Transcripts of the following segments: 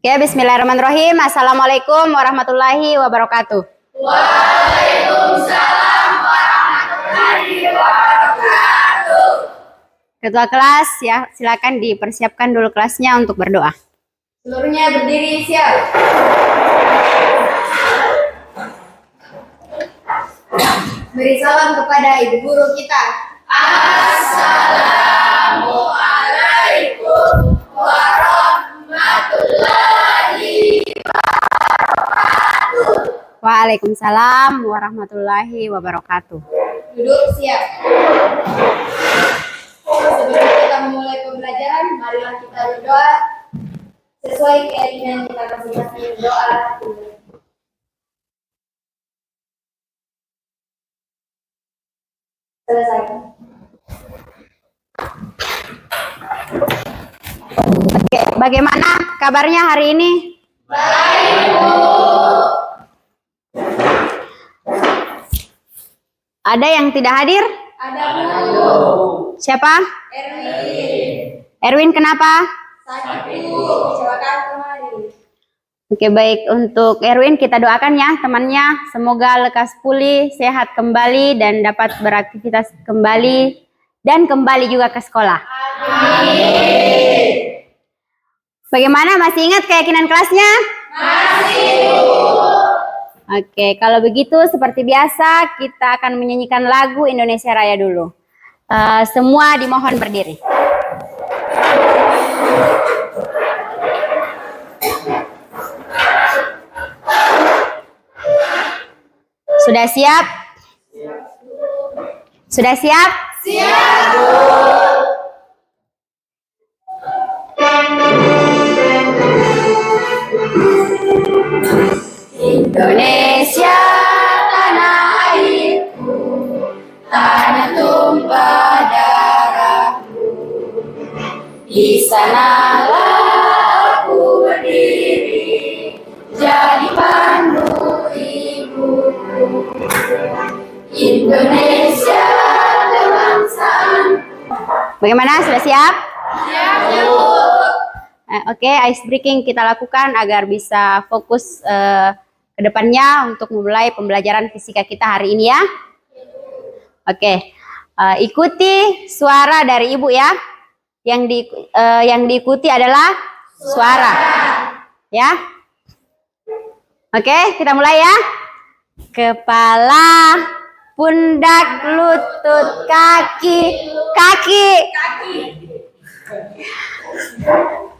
Oke, bismillahirrahmanirrahim. Assalamualaikum warahmatullahi wabarakatuh. Waalaikumsalam warahmatullahi wabarakatuh. Ketua kelas, ya, silakan dipersiapkan dulu kelasnya untuk berdoa. Seluruhnya berdiri, siap. Beri salam kepada ibu guru kita. Assalamualaikum warahmatullahi. Waalaikumsalam warahmatullahi wabarakatuh. Duduk, siap. Sebelum kita memulai pembelajaran, marilah kita berdoa sesuai keyakinan kita masing-masing. Doa. Selesai. Oke, bagaimana kabarnya hari ini? Baik, Bu. Ada yang tidak hadir? Ada, Bu. Siapa? Erwin. Erwin, kenapa? Sakit, Bu. Kecelakaan kemarin. Oke, baik. Untuk Erwin kita doakan ya temannya. Semoga lekas pulih, sehat kembali, dan dapat beraktivitas kembali. Dan kembali juga ke sekolah. Amin. Bagaimana? Masih ingat keyakinan kelasnya? Masih, Bu. Oke, kalau begitu seperti biasa kita akan menyanyikan lagu Indonesia Raya dulu. Semua dimohon berdiri. Sudah siap? Sudah siap? Siap, Bu. Indonesia tanah airku, tanah tumpah darahku. Di sanalah aku berdiri, jadi pandu ibuku. Indonesia kebangsaan. Bagaimana? Sudah siap? Siap, Bu. Oke, ice breaking kita lakukan agar bisa fokus ke depannya untuk memulai pembelajaran fisika kita hari ini ya. Oke, ikuti suara dari ibu ya. Yang diikuti adalah suara. Ya. Oke, kita mulai ya. Kepala, pundak, lutut, kaki, kaki.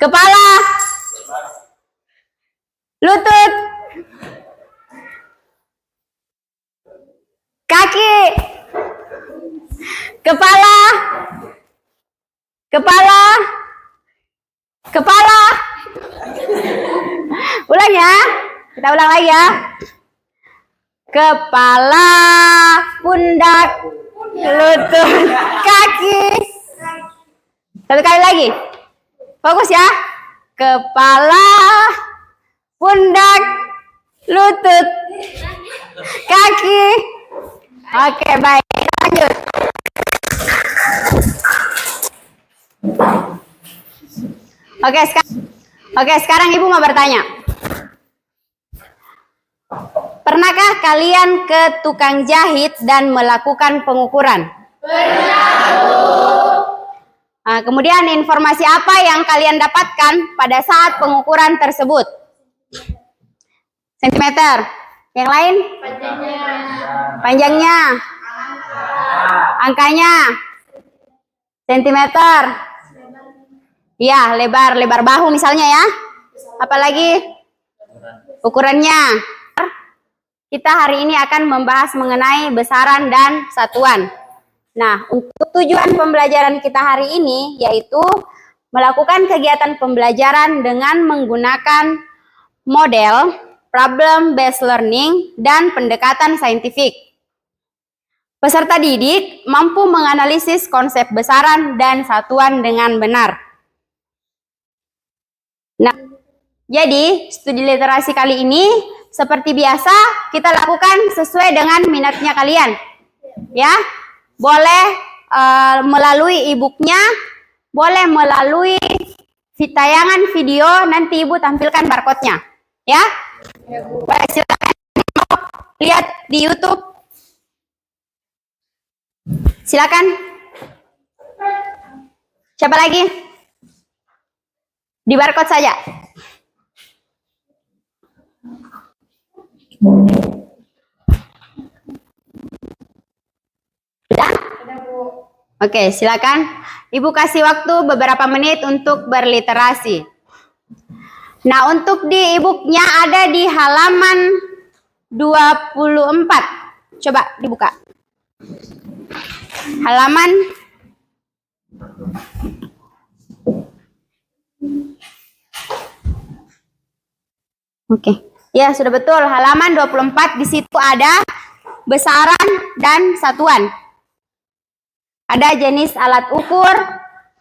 Kepala, lutut, kaki, kepala, kepala, kepala. Ulang ya, kita ulang lagi ya. Kepala, pundak, lutut, kaki. Satu kali lagi. Fokus ya. Kepala, pundak, lutut, kaki. Oke, baik. Lanjut. Oke, sekarang Ibu mau bertanya. Pernahkah kalian ke tukang jahit dan melakukan pengukuran? Pernah, Bu. Nah, kemudian informasi apa yang kalian dapatkan pada saat pengukuran tersebut? Sentimeter. Yang lain? Panjangnya. Angkanya. Sentimeter. Ya, lebar bahu misalnya ya. Apalagi? Ukurannya. Kita hari ini akan membahas mengenai besaran dan satuan. Nah, untuk tujuan pembelajaran kita hari ini yaitu melakukan kegiatan pembelajaran dengan menggunakan model, problem based learning, dan pendekatan saintifik. Peserta didik mampu menganalisis konsep besaran dan satuan dengan benar. Nah, jadi studi literasi kali ini seperti biasa kita lakukan sesuai dengan minatnya kalian. Ya. Boleh melalui e-booknya, boleh melalui tayangan video, nanti Ibu tampilkan barcode-nya. Ya? Baik, silakan lihat di YouTube. Silakan. Siapa lagi? Di barcode saja. Sudah? Oke, silakan. Ibu kasih waktu beberapa menit untuk berliterasi. Nah, untuk di e-booknya ada di halaman 24. Coba dibuka. Halaman Oke. Ya, sudah betul. Halaman 24 di situ ada besaran dan satuan. Ada jenis alat ukur,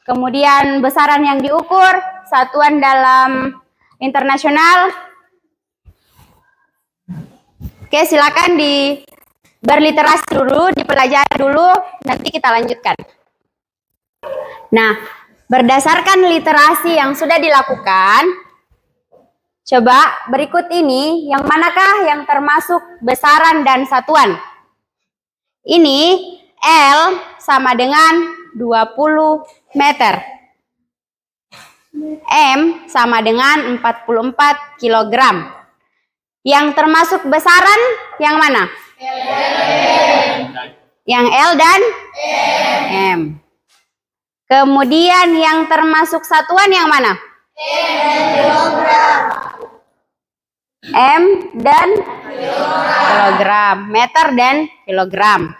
kemudian besaran yang diukur, satuan dalam internasional. Oke, silakan berliterasi dulu, dipelajari dulu, nanti kita lanjutkan. Nah, berdasarkan literasi yang sudah dilakukan, coba berikut ini, yang manakah yang termasuk besaran dan satuan? Ini L sama dengan 20 meter. M sama dengan 44 kilogram. Yang termasuk besaran yang mana? Yang L dan M. Kemudian yang termasuk satuan yang mana? M dan kilogram. Meter dan kilogram.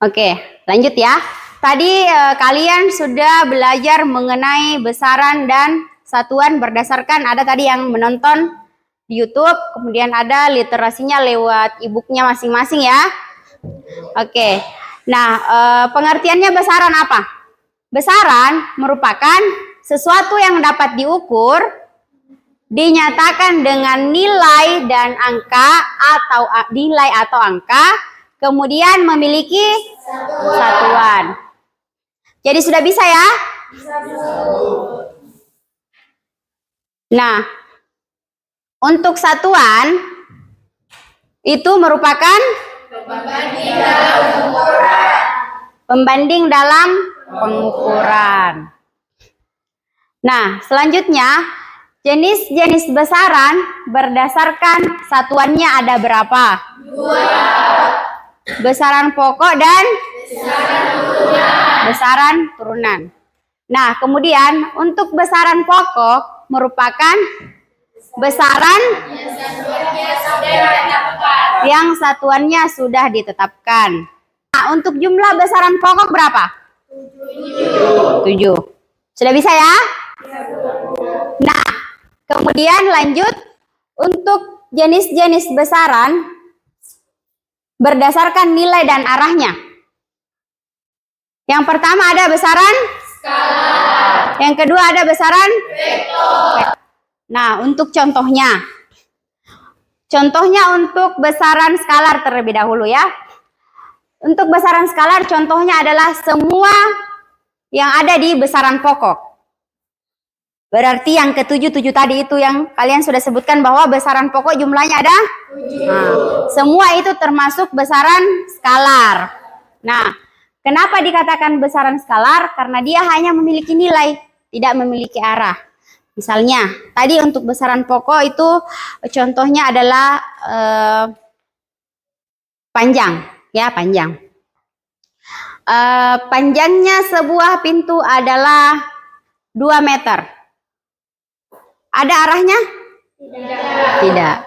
Oke, lanjut ya. Tadi kalian sudah belajar mengenai besaran dan satuan berdasarkan ada tadi yang menonton di YouTube, kemudian ada literasinya lewat e-booknya masing-masing ya. Oke, nah pengertiannya besaran apa? Besaran merupakan sesuatu yang dapat diukur, dinyatakan dengan nilai dan angka atau nilai atau angka, kemudian memiliki satuan. Jadi sudah bisa ya? Nah, untuk satuan itu merupakan pembanding dalam pengukuran. Nah, selanjutnya jenis-jenis besaran berdasarkan satuannya ada berapa? 2. Besaran pokok dan besaran turunan. Nah, kemudian untuk besaran pokok merupakan besaran yang satuannya sudah ditetapkan. Nah, untuk jumlah besaran pokok berapa? 7. Sudah bisa ya? Nah, kemudian lanjut untuk jenis-jenis besaran berdasarkan nilai dan arahnya. Yang pertama ada besaran skalar. Yang kedua ada besaran vektor. Nah, untuk contohnya. Contohnya untuk besaran skalar terlebih dahulu ya. Untuk besaran skalar contohnya adalah semua yang ada di besaran pokok. Berarti yang ke-7 tadi itu yang kalian sudah sebutkan bahwa besaran pokok jumlahnya ada 7. Nah, semua itu termasuk besaran skalar. Nah, kenapa dikatakan besaran skalar? Karena dia hanya memiliki nilai, tidak memiliki arah. Misalnya, tadi untuk besaran pokok itu contohnya adalah panjang, ya panjang. Panjangnya sebuah pintu adalah 2 meter. Ada arahnya? Tidak.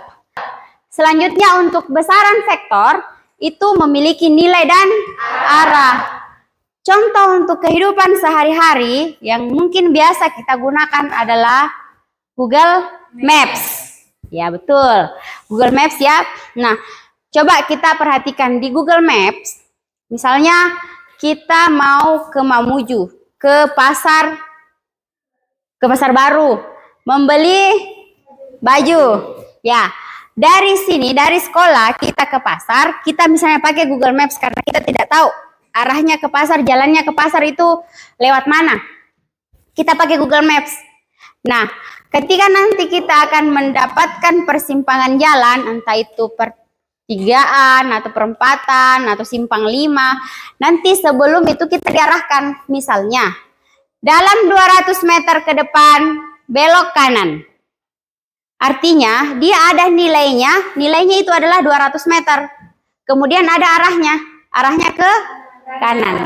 Selanjutnya untuk besaran vektor itu memiliki nilai dan arah. Contoh untuk kehidupan sehari-hari yang mungkin biasa kita gunakan adalah Google Maps. Ya betul, Google Maps ya. Nah, coba kita perhatikan di Google Maps. Misalnya kita mau ke Mamuju, ke pasar baru. Membeli baju, ya. Dari sini, dari sekolah kita ke pasar, kita misalnya pakai Google Maps karena kita tidak tahu arahnya ke pasar, jalannya ke pasar itu lewat mana? Kita pakai Google Maps. Nah, ketika nanti kita akan mendapatkan persimpangan jalan, entah itu pertigaan atau perempatan atau simpang 5, nanti sebelum itu kita diarahkan, misalnya dalam 200 meter ke depan belok kanan. Artinya dia ada nilainya itu adalah 200 meter. Kemudian ada arahnya ke kanan.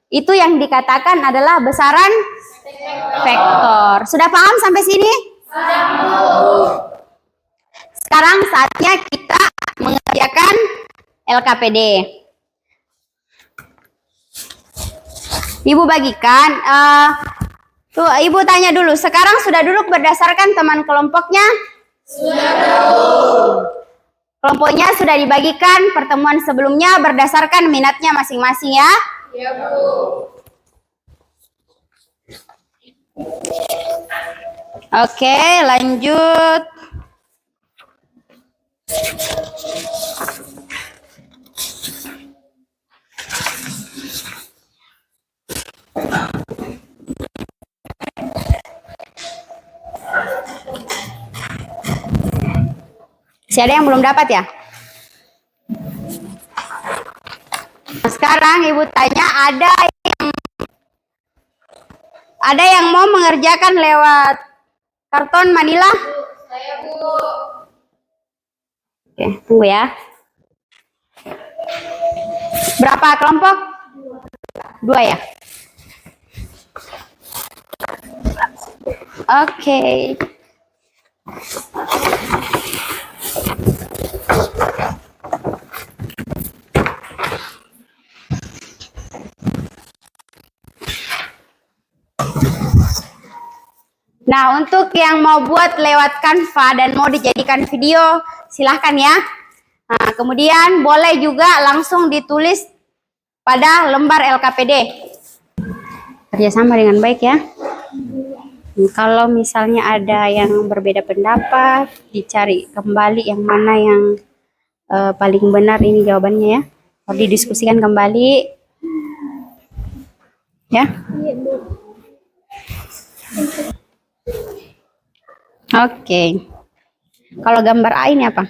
Itu yang dikatakan adalah besaran vektor. Sudah paham sampai sini? Sekarang saatnya kita mengerjakan LKPD. Ibu bagikan. Tuh, Ibu tanya dulu. Sekarang sudah duduk berdasarkan teman kelompoknya? Sudah duduk. Kelompoknya sudah dibagikan pertemuan sebelumnya berdasarkan minatnya masing-masing ya? Iya, Bu. Oke, lanjut. Masih ada yang belum dapat ya? Nah, sekarang Ibu tanya ada yang mau mengerjakan lewat karton Manila? Saya, Bu. Oke, tunggu ya. Berapa kelompok? 2 ya? Oke. Nah, untuk yang mau buat lewat Canva dan mau dijadikan video, silahkan ya. Nah, kemudian boleh juga langsung ditulis pada lembar LKPD. Kerjasama dengan baik ya. Kalau misalnya ada yang berbeda pendapat, dicari kembali yang mana yang paling benar ini jawabannya ya. Harus didiskusikan kembali. Ya. Oke. Kalau gambar A ini apa?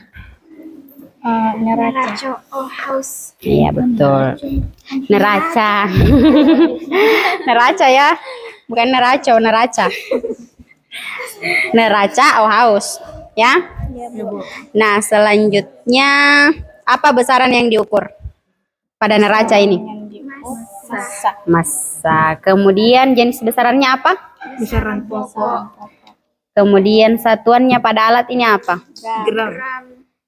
Neraca. Oh, house. Iya, betul. Neraca. Neraca ya. Bukan neraco, neraca. Neraca oh haus, ya? Iya, Bu. Nah, selanjutnya apa besaran yang diukur pada neraca ini? Massa. Kemudian jenis besarannya apa? Besaran pokok. Kemudian satuannya pada alat ini apa? Gram.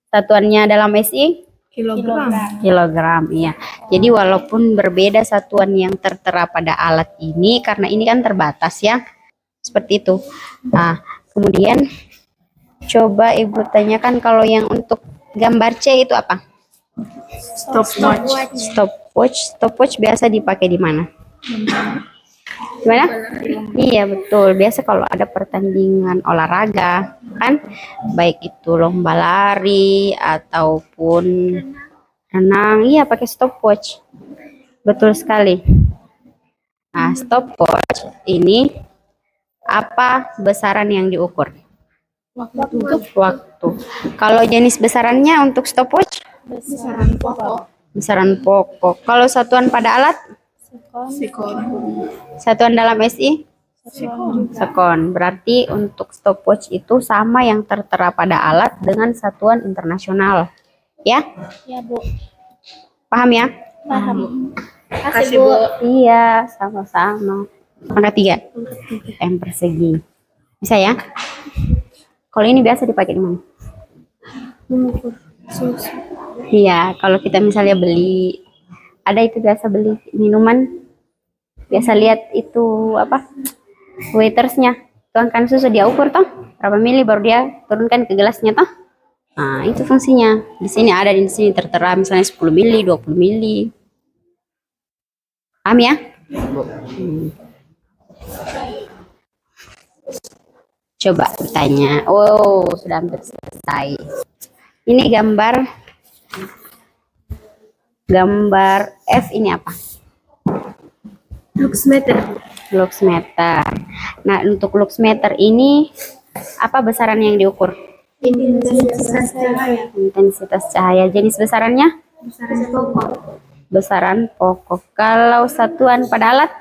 Satuannya dalam SI? Kilogram, iya. Jadi walaupun berbeda satuan yang tertera pada alat ini, karena ini kan terbatas ya, seperti itu. Nah, kemudian coba Ibu tanyakan kalau yang untuk gambar C itu apa? Stopwatch biasa dipakai di mana? Gimana? Iya, betul. Biasa kalau ada pertandingan olahraga, kan, baik itu lomba lari ataupun renang, iya pakai stopwatch. Betul sekali. Nah, stopwatch ini apa besaran yang diukur? Waktu. Kalau jenis besarannya untuk stopwatch? Besaran pokok. Kalau satuan pada alat? Satuan dalam SI? Sekon. Berarti untuk stopwatch itu sama yang tertera pada alat dengan satuan internasional. Ya? Ya, Bu. Paham ya? Paham. Kasih, Bu. Iya, sama-sama. Angka 3. M persegi. Bisa ya? Kalau ini biasa dipakai di mana? Mengukur susu. Iya, kalau kita misalnya beli, ada itu biasa beli minuman, biasa lihat itu apa, waitersnya tuangkan susu, dia ukur toh berapa mili baru dia turunkan ke gelasnya toh. Nah, itu fungsinya. Di sini ada, di sini tertera misalnya 10 mili, 20 mili. Paham ya? Coba bertanya. Oh, sudah hampir selesai. Ini gambar F ini apa? Luxmeter. Luxmeter. Nah, untuk luxmeter ini apa besaran yang diukur? Intensitas cahaya. Intensitas cahaya. Jenis besarannya? Besaran pokok. Besaran pokok. Kalau satuan pada alat?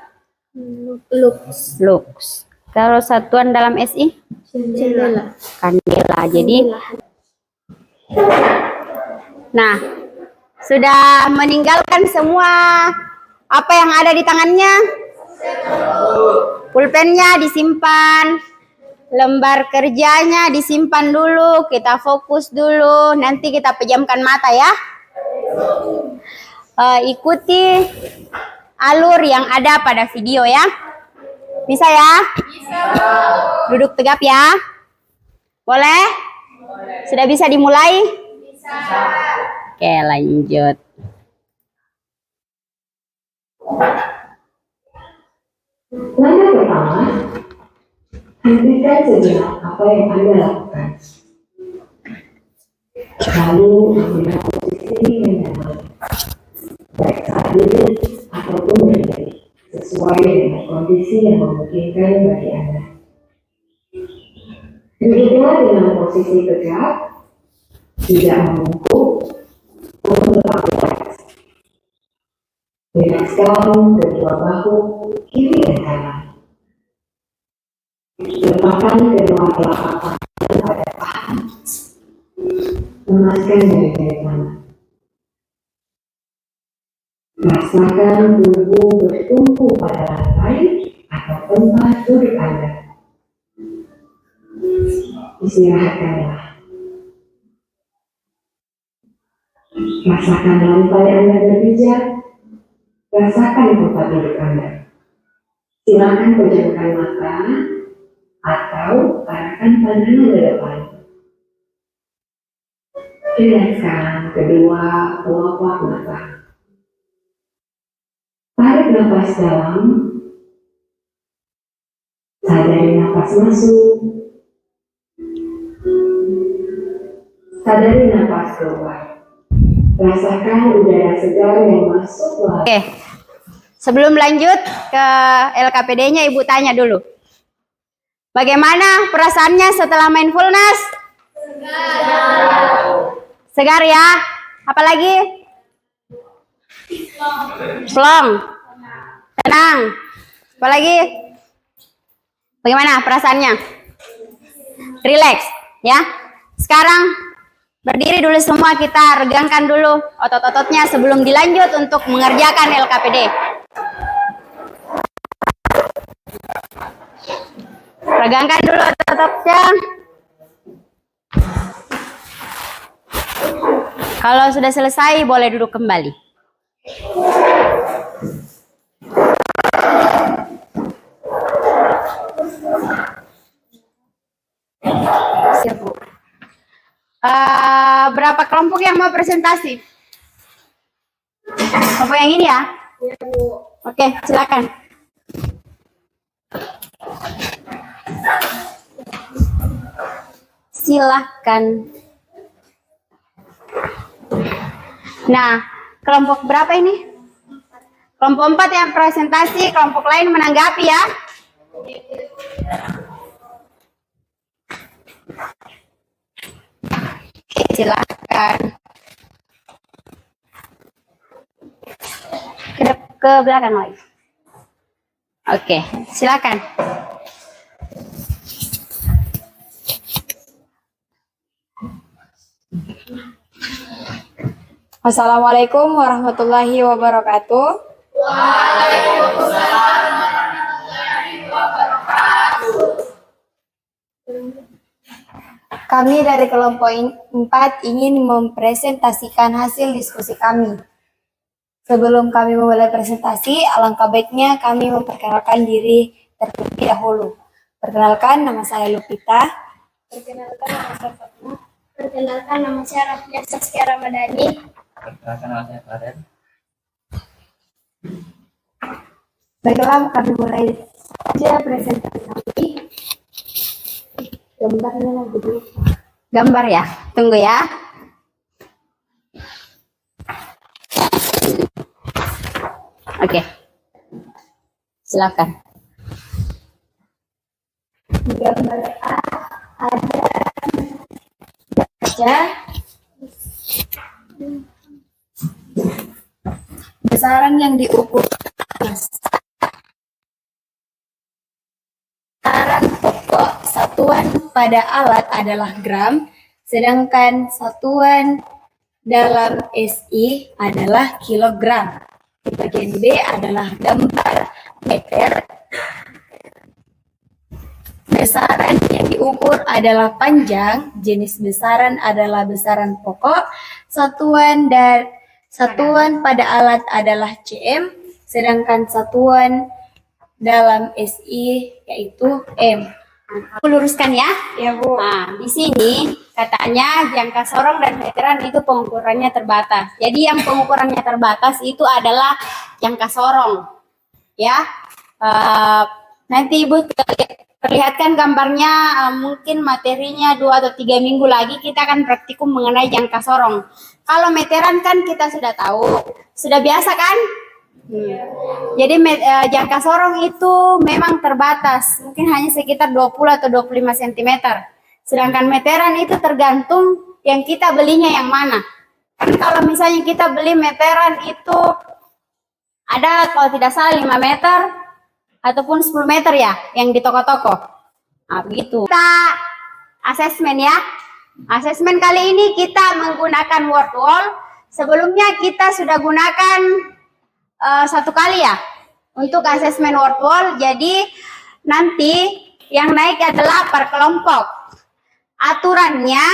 Lux. Lux. Kalau satuan dalam SI? Candela. Kandela. Jadi, nah, sudah meninggalkan semua apa yang ada di tangannya? Pulpennya disimpan, lembar kerjanya disimpan dulu, kita fokus dulu, nanti kita pejamkan mata ya. Ikuti alur yang ada pada video ya. Bisa ya? Bisa. Duduk tegap ya. Boleh? Sudah bisa dimulai? Bisa. Oke, lanjut. Langkah pertama, hentikan sejenak apa yang Anda lakukan. Lalu ambil posisi yang nyaman, baik saat duduk ataupun berdiri, sesuai dengan kondisi yang memungkinkan bagi Anda. Duduklah dengan posisi tegak, tidak membungkuk, atau tetap rileks. Rilekskan kedua bahu kiri dan kanan. Letakkan kedua telapak tangan pada paha. Lemaskan jari-jari tangan. Rasakan tubuh bertumpu pada lantai atau tempat duduk Anda. Istirahatkanlah. Rasakan lantai Anda berpijak. Rasakan tempat duduk Anda. Silakan pejamkan mata atau arahkan pandangan ke depan. Rilekskan kedua telapak mata. Tarik nafas dalam. Sadari nafas masuk. Sadari nafas keluar. Rasakan udara segar yang masuk. Oke. Sebelum lanjut ke LKPD-nya, Ibu tanya dulu. Bagaimana perasaannya setelah mindfulness? Segar ya. Apalagi? Plong. Tenang. Apalagi? Bagaimana perasaannya? Relax ya. Sekarang berdiri dulu semua, kita regangkan dulu otot-ototnya sebelum dilanjut untuk mengerjakan LKPD. Regangkan dulu otot-ototnya. Kalau sudah selesai, boleh duduk kembali. Siap, Bu. Berapa kelompok yang mau presentasi? Kelompok yang ini ya? Ya, Bu. Oke, silakan. Silakan. Nah, kelompok berapa ini? Kelompok 4 yang presentasi, kelompok lain menanggapi ya. Oke, silakan. Ke belakang lagi. Oke, silakan. Assalamualaikum warahmatullahi wabarakatuh. Kami dari kelompok 4 ingin mempresentasikan hasil diskusi kami. Sebelum kami memulai presentasi, alangkah baiknya kami memperkenalkan diri terlebih dahulu. Perkenalkan, nama saya Lupita. Perkenalkan, nama saya Fatma. Perkenalkan, nama saya Rafia Saskia Ramadhani. Perkenalkan, nama saya Faren. Baiklah, kami mulai saja presentasi kami. Gambarnya lagi dulu. Gambar ya, tunggu ya. Oke. Silakan. Gambar A ada saja besaran yang diukur. Besaran pokok satuan pada alat adalah gram, sedangkan satuan dalam SI adalah kilogram. Di bagian B adalah gambar meter. Besaran yang diukur adalah panjang, jenis besaran adalah besaran pokok, satuan pada alat adalah cm, sedangkan satuan dalam SI yaitu m. Aku luruskan ya. Ya, Bu. Nah, di sini katanya jangka sorong dan meteran itu pengukurannya terbatas. Jadi yang pengukurannya terbatas itu adalah jangka sorong. Ya, nanti Ibu perlihatkan gambarnya, mungkin materinya 2 atau 3 minggu lagi kita akan praktikum mengenai jangka sorong. Kalau meteran kan kita sudah tahu, sudah biasa kan? Jadi jangka sorong itu memang terbatas, mungkin hanya sekitar 20 atau 25 cm. Sedangkan meteran itu tergantung yang kita belinya yang mana. Kan kalau misalnya kita beli meteran itu ada kalau tidak salah 5 meter ataupun 10 meter ya yang di toko-toko. Nah, begitu. Kita asesmen ya. Asesmen kali ini kita menggunakan word wall. Sebelumnya kita sudah gunakan 1 kali ya untuk asesmen word wall. Jadi nanti yang naik adalah per kelompok. Aturannya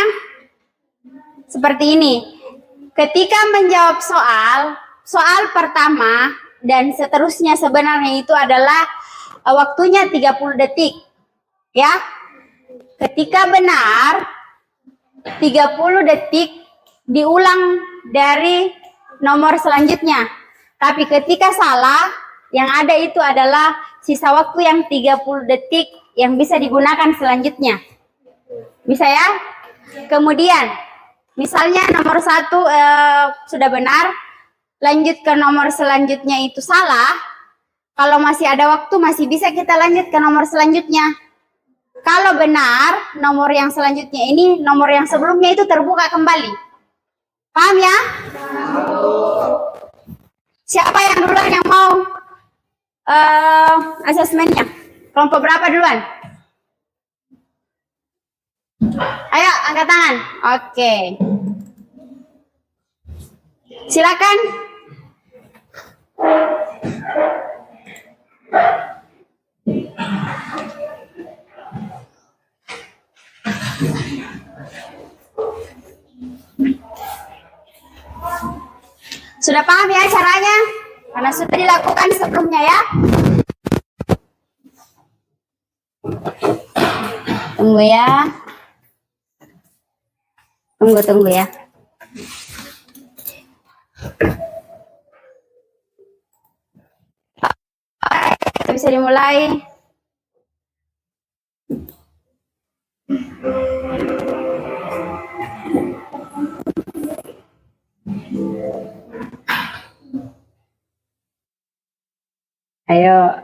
seperti ini. Ketika menjawab soal pertama dan seterusnya sebenarnya itu adalah waktunya 30 detik. Ya. Ketika benar 30 detik diulang dari nomor selanjutnya. Tapi ketika salah yang ada itu adalah sisa waktu yang 30 detik yang bisa digunakan selanjutnya. Bisa ya? Kemudian misalnya nomor 1 sudah benar, lanjut ke nomor selanjutnya itu salah. Kalau masih ada waktu masih bisa kita lanjut ke nomor selanjutnya. Kalau benar nomor yang selanjutnya ini, nomor yang sebelumnya itu terbuka kembali. Paham ya? Siapa yang duluan yang mau asesmennya? Kelompok berapa duluan? Ayo angkat tangan. Oke. Silakan. Sudah paham ya caranya? Karena sudah dilakukan sebelumnya ya. Tunggu ya. Tunggu ya. Kita bisa dimulai. Ayo.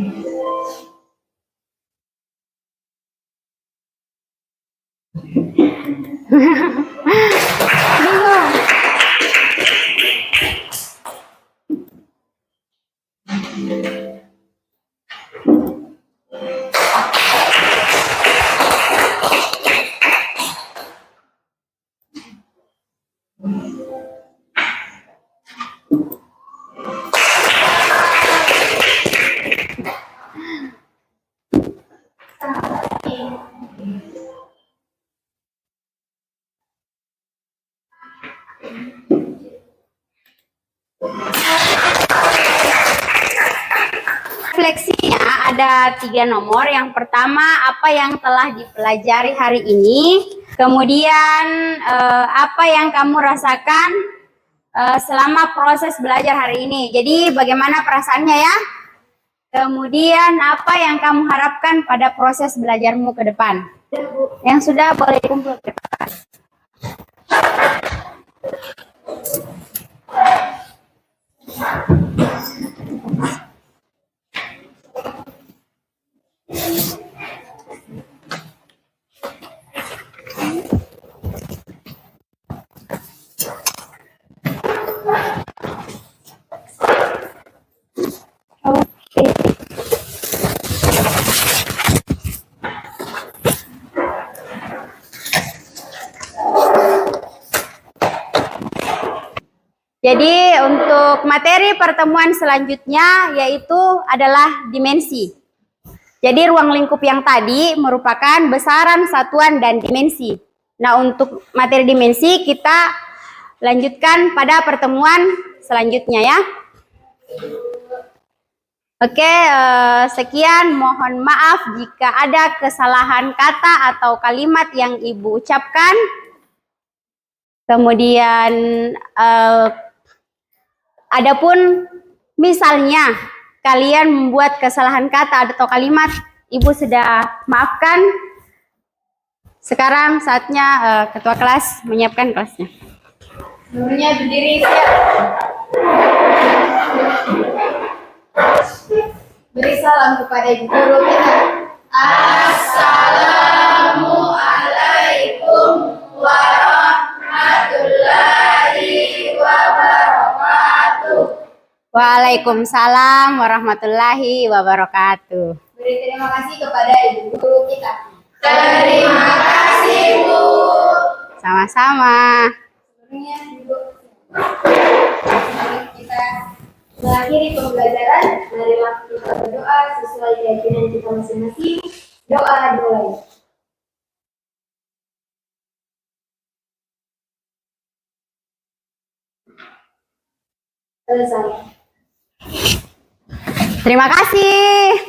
Bingung. Refleksinya ada 3 nomor. Yang pertama, apa yang telah dipelajari hari ini. Kemudian, apa yang kamu rasakan selama proses belajar hari ini. Jadi, bagaimana perasaannya ya? Kemudian, apa yang kamu harapkan pada proses belajarmu ke depan? Yang sudah boleh kumpul ke depan. Jadi untuk materi pertemuan selanjutnya yaitu adalah dimensi. Jadi ruang lingkup yang tadi merupakan besaran, satuan, dan dimensi. Nah, untuk materi dimensi kita lanjutkan pada pertemuan selanjutnya ya. Oke, sekian. Mohon maaf jika ada kesalahan kata atau kalimat yang Ibu ucapkan. Kemudian adapun misalnya kalian membuat kesalahan kata atau kalimat, Ibu sudah maafkan. Sekarang saatnya ketua kelas menyiapkan kelasnya. Gurunya berdiri siap. Beri salam kepada ibu guru kita. Assalamualaikum warahmatullahi wabarakatuh. Waalaikumsalam warahmatullahi wabarakatuh. Beri terima kasih kepada ibu guru kita. Terima kasih, Bu. Sama-sama. Sebelumnya, Ibu, kita mengakhiri pembelajaran. Marilah kita berdoa sesuai keyakinan kita masing-masing. Doa dimulai. Selesai. Terima kasih.